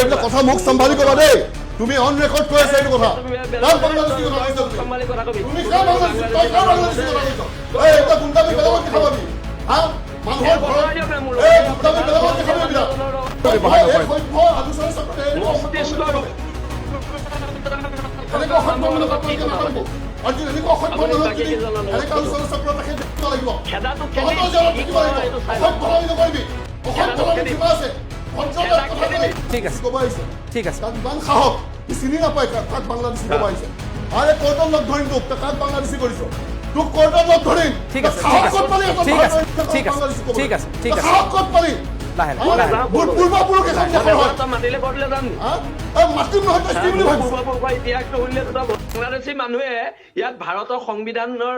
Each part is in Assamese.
এইবিলাক কথা মোক চম্ভালি কবা দেই তুমি অন ৰেকৰ্ড কৈ আছা এইটো কথা কাক বাংলাদেশী কথা কৈছা তুমি কা বাংলাদেশী তই কা বাংলাদেশী কথা কৈছা এই এটা গুন্ডামি বেলেগক দেখাবি হা মানুহৰ ঘৰত এই গুন্ডামি বেলেগক দেখাবি বিৰাট আলোচনা চক্ৰতে এনেকুৱা সন্মান নকৰিব অৰ্জুন এনেকুৱা সন্মান নকৰিবি এনেকুৱা আলোচনা চক্ৰত ৰাখি দিব লাগিব তহঁতৰ জেলত থাকিব লাগিব অসভ্য নকৰিবি অসভ্য কিবা আছে ঠিক আছে ঠিক আছে ইমান সাহস চিনি নাপায় কাক বাংলাদেশী কব আহিছে আৰে কোৰ্টত লগ ধৰিম তোক কাক বাংলাদেশী কৰিছ তোক কোৰ্টত লগ ধৰিম ঠিক আছে ঠিক আছে ঠিক আছে ঠিক আছে সাহস ক'ত পালি লাহে পূৰ্বপুৰুষ এখন দেশৰ হয় মাতিলে কৰিলে যাম মাতিম নহয় তই কি বুলি ভাবিছ ইতিহাসটো শুনিলে বাংলাদেশী মানুহে ইয়াত ভাৰতৰ সংবিধানৰ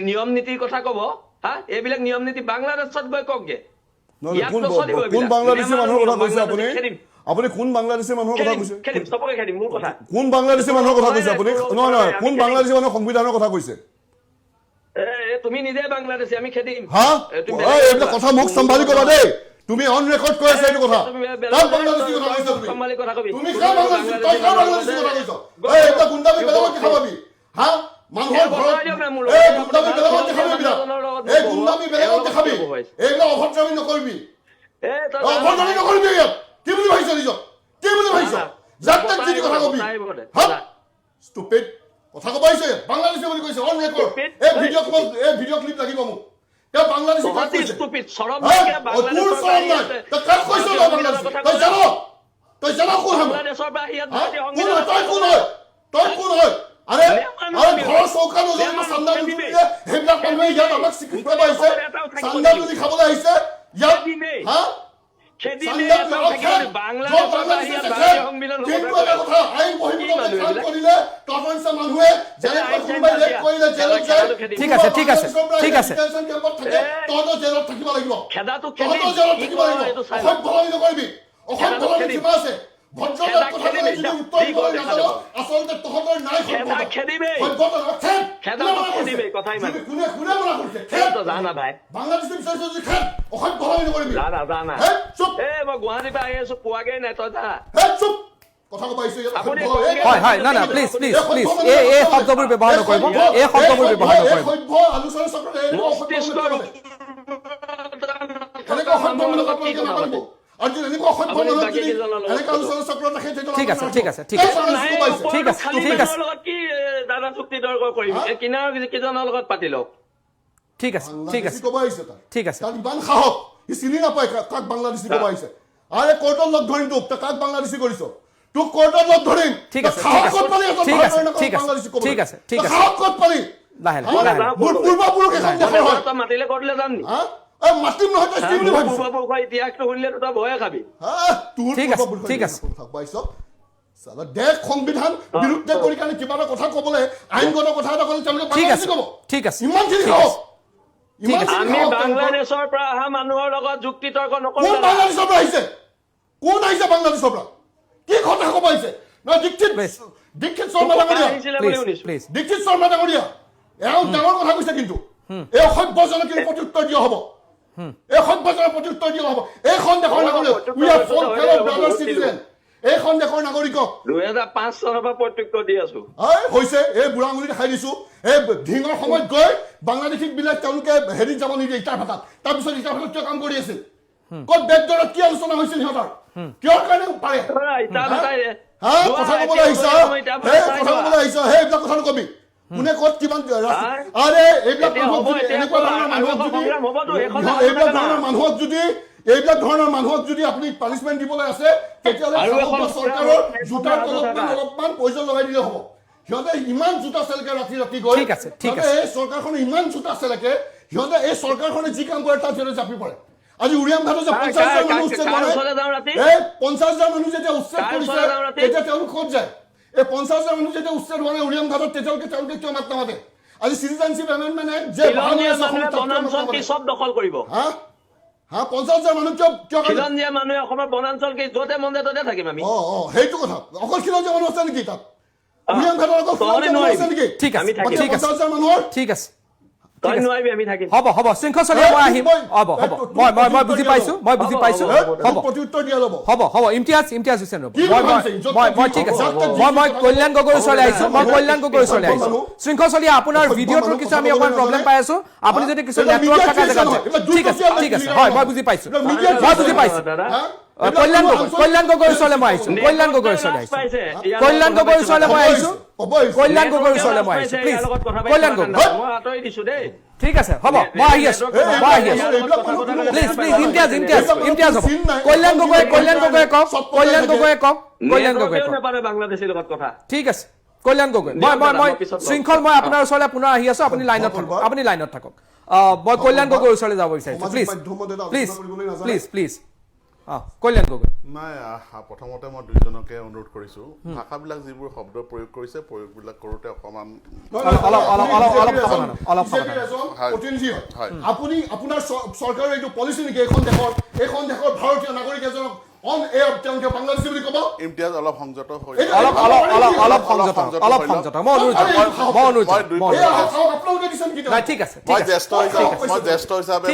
নিয়ম নীতিৰ কথা কব হা এইবিলাক নিয়ম নীতি বাংলাদেশত গৈ কওকগে কোন বাংলাদেশী মানুহৰ কথা কৈছে আপুনি আপুনি কোন বাংলাদেশী মানুহৰ কথা কৈছে কোন বাংলাদেশী মানুহৰ কথা কৈছে আপুনি নহয় নহয় কোন বাংলাদেশী মানুহৰ সংবিধানৰ কথা কৈছে তুমি নিজে বাংলাদেশী আমি খেদিম হা এইবিলাক কথা মোক চম্ভালি কবা দেই তুমি অন ৰেকৰ্ড কৈ আছা এইটো কথা কাক বাংলাদেশী কথা কৈছা তুমি কা বাংলাদেশী তই কা বাংলাদেশী কথা কৈছ এই এটা গুন্ডামি বেলেগক দেখাবি হা মানুহৰ ঘৰত এই গুন্ডামি বেলেগক দেখাবি বিৰাট এই গুন্ডামি বেলেগক দেখাবি এইবিলাক অভদ্ৰামি নকৰিবি অভদ্ৰামি নকৰিবি ইয়াত কি বুলি ভাবিছ নিজক কি বুলি ভাবিছ যাক তাক যি কথা কবি হা ষ্টুপিড কথা কব আহিছে বাংলাদেশী বুলি কৈছে অন ৰেকৰ্ড এই ভিডিঅ' ক্লিপ লাগিব মোক তেওঁ বাংলাদেশী কাক কৈছে তোৰ চৰম নাই তই কাক কৈছ তই জান কোন হয় তই কোন হয় আৰে ঘৰৰ চৌকা নজৰিব চান্দা নজৰিলে সেইবিলাক মানুহে ইয়াত আমাক স্বীকৃতি পাব আহিছে চান্দা যদি খাবলৈ আহিছে ইয়াত হা ঠিক আছে ঠিক আছে ঠিক আছে তহঁতৰ জেলত থাকিব লাগিব তহঁতৰ জেলত থাকিব লাগিব অসভ্য নকৰিবি অসভ্য কিবা আছে ভদ্ৰতাৰ কথা ক'লে যদি উত্তৰ দিব নাজানো আচলতে তহঁতৰ নাই কোনে মনা কৰিছে বাংলাদেশী বিচাৰিছ যদি খেদ অসভ্য নকৰিবি মই গুৱাহাটীৰ পৰা আহি আছো পোৱাগে নাই তই যা চুপ কথা ক'ব আহিছো হয় হয় না না প্লিজ প্লিজ প্লিজ এই শব্দবোৰ ব্যৱহাৰ নকৰিব এই শব্দবোৰ ব্যৱহাৰ নকৰিব সভ্য আলোচনা চক্ৰতে এনেকুৱা অসভ্য নকৰিব অৰ্জুন এনেকুৱা অসভ্য এনেকুৱা আলোচনা চক্ৰত ৰাখি ঠিক আছে ঠিক আছে ঠিক আছে ঠিক আছে ঠিক আছে কি দাদা চুক্তি তৰ্ক কৰিম কিনাৰ কেইজনৰ লগত পাতি লওক ঠিক আছে ঠিক আছে ক'ব আহিছে ঠিক আছে তাৰ ইমান সাহস সি চিনি নাপায় কাক বাংলাদেশী ক'ব আহিছে আৰে কোৰ্টত লগ ধৰিম তোক তই কাক বাংলাদেশী কৰিছ তোক কোৰ্টত লগ ধৰিম ঠিক আছে ঠিক আছে ঠিক আছে ঠিক আছে সাহস ক'ত পালি লাহে লাহে পূৰ্বপুৰুষ এখন দেশৰ হয় মাতিলে কৰিলে যাম নি মাতিম নহয় তই কি বুলি ভাবিছ ইতিহাসটো শুনিলে তই ভয়ে খাবি ঠিক আছে দেশ সংবিধান বিৰুদ্ধে কৰি কাৰণে কিবা এটা কথা ক'বলৈ আইনগত কথা এটা ক'লে তেওঁলোকে ঠিক আছে ঠিক আছে ইমানখিনি সাহস আমি বাংলাদেশৰ পৰা অহা মানুহৰ লগত যুক্তি তৰ্ক নকৰো কোন বাংলাদেশৰ পৰা আহিছে কোন আহিছে বাংলাদেশৰ পৰা কি কথা ক'ব আহিছে নহয় দীক্ষিত শৰ্মা ডাঙৰীয়া দীক্ষিত শৰ্মা ডাঙৰীয়া এওঁ ডাঙৰ কথা কৈছে কিন্তু এই অসভ্যজনক কিন্তু প্ৰত্যুত্তৰ দিয়া হ'ব এই সভ্যজনক প্ৰত্যুত্তৰ দিয়া হ'ব এইখন দেশৰ নাগৰিক এইখন দেশৰ নাগৰিকক 2005 চনৰ পৰা প্ৰত্যুত্তৰ দি আছো হৈছে এই বুঢ়া আঙুলি দেখাই দিছো এই ধিঙৰ সময়ত গৈ বাংলাদেশীক বিলাক তেওঁলোকে হেৰিত যাব নিদিয়ে ইটাৰ ভাটাত তাৰপিছত ইটাৰ ভাটাত কিয় কাম কৰি আছিল ক'ত বেগদৰত কি আলোচনা হৈছিল সিহঁতৰ কিহৰ কাৰণে পাৰে কথা ক'বলৈ আহিছ সেইবিলাক কথা নকবি কোনে ক'ত কিমান আৰে এইবিলাক এইবিলাক ধৰণৰ মানুহক যদি আপুনি পানিচমেণ্ট দিবলৈ আছে তেতিয়াহ'লে চৰকাৰৰ জোতাৰ তলত অলপমান পইচা লগাই দিলে হ'ব সিহঁতে ইমান জোতা চেলেকে ৰাতি গৈ এই চৰকাৰখনে ইমান জোতা চেলেকে সিহঁতে এই চৰকাৰখনে যি কাম কৰে তাত সিহঁতে জাপি পৰে আজি উৰিয়াম ঘাটত যে 50,000 মানুহ উচ্ছেদ কৰে এই 50,000 মানুহ যেতিয়া উচ্ছেদ কৰিছে তেতিয়া তেওঁলোক ক'ত যায় এই 50,000 মানুহ যেতিয়া উচ্ছেদ হোৱা নাই উৰিয়াম ঘাটত তেওঁলোকে কিয় মাত নামাতে আজি চিটিজেনশ্বিপ এমেণ্ডমেণ্ট এক্ট যে চব দখল কৰিব হা 50,000 মানুহ কিয় খিলঞ্জীয়া মানুহে অসমৰ বনাঞ্চল কি য'তে মন যায় ত'তে থাকিম আমি সেইটো কথা অকল খিলঞ্জীয়া মানুহ আছে নেকি তাত উৰিয়াম ঘাটত অকল খিলঞ্জীয়া মানুহ আছে নেকি ঠিক আছে ঠিক আছে মানুহৰ ঠিক আছে তই নোৱাৰিবি আমি থাকিম হ'ব হ'ব শৃংখল চলিয়া মই আহিম হ'ব হ'ব মই বুজি পাইছো হ'ব প্ৰত্যুত্তৰ দিয়া যাব হ'ব হ'ব ইমতিয়াজ হুছেইন ৰব মই ঠিক আছে মই কল্যাণ গগৈৰ ওচৰলৈ আহিছো শৃংখল চলিয়া আপোনাৰ ভিডিঅ'টোৰ কিছু আমি অকমান প্ৰব্লেম পাই আছো আপুনি যদি কিছু নেটৱৰ্ক থকা জেগাত ঠিক আছে হয় মই বুজি পাইছো দাদা কল্যাণ গগৈৰ ওচৰলৈ মই আহিছো কল্যাণ গগৈৰ ওচৰলৈ আহিছো প্লিজ কল্যাণ গগৈ মই আঁতৰি দিছো দেই ঠিক আছে হ'ব মই আহি আছো প্লিজ ইমতিয়াজ হ'ব কল্যাণ গগৈ কওক নাপাৰে বাংলাদেশীৰ লগত কথা ঠিক আছে কল্যাণ গগৈ মই শৃংখল মই আপোনাৰ ওচৰলৈ পুনৰ আহি আছো আপুনি লাইনত থাকক মই কল্যাণ গগৈৰ ওচৰলৈ যাব বিচাৰিছো প্লিজ কল্যাণ গগৈ নাই প্ৰথমতে মই দুইজনকে অনুৰোধ কৰিছো ভাষাবিলাক যিবোৰ শব্দ প্ৰয়োগ কৰিছে প্ৰয়োগবিলাক কৰোঁতে অকমান আপুনি আপোনাৰ চৰকাৰৰ এইটো পলিচি নেকি এইখন দেশৰ ভাৰতীয় নাগৰিক এজনক অন এয়াৰ তেওঁলোকে বাংলাদেশী বুলি ক'ব ইমতিয়াজ অলপ সংযত হৈ অলপ সংযত মই অনুৰোধ আপোনালোকে দিছে নেকি নাই ঠিক আছে মই জ্যেষ্ঠ হিচাপে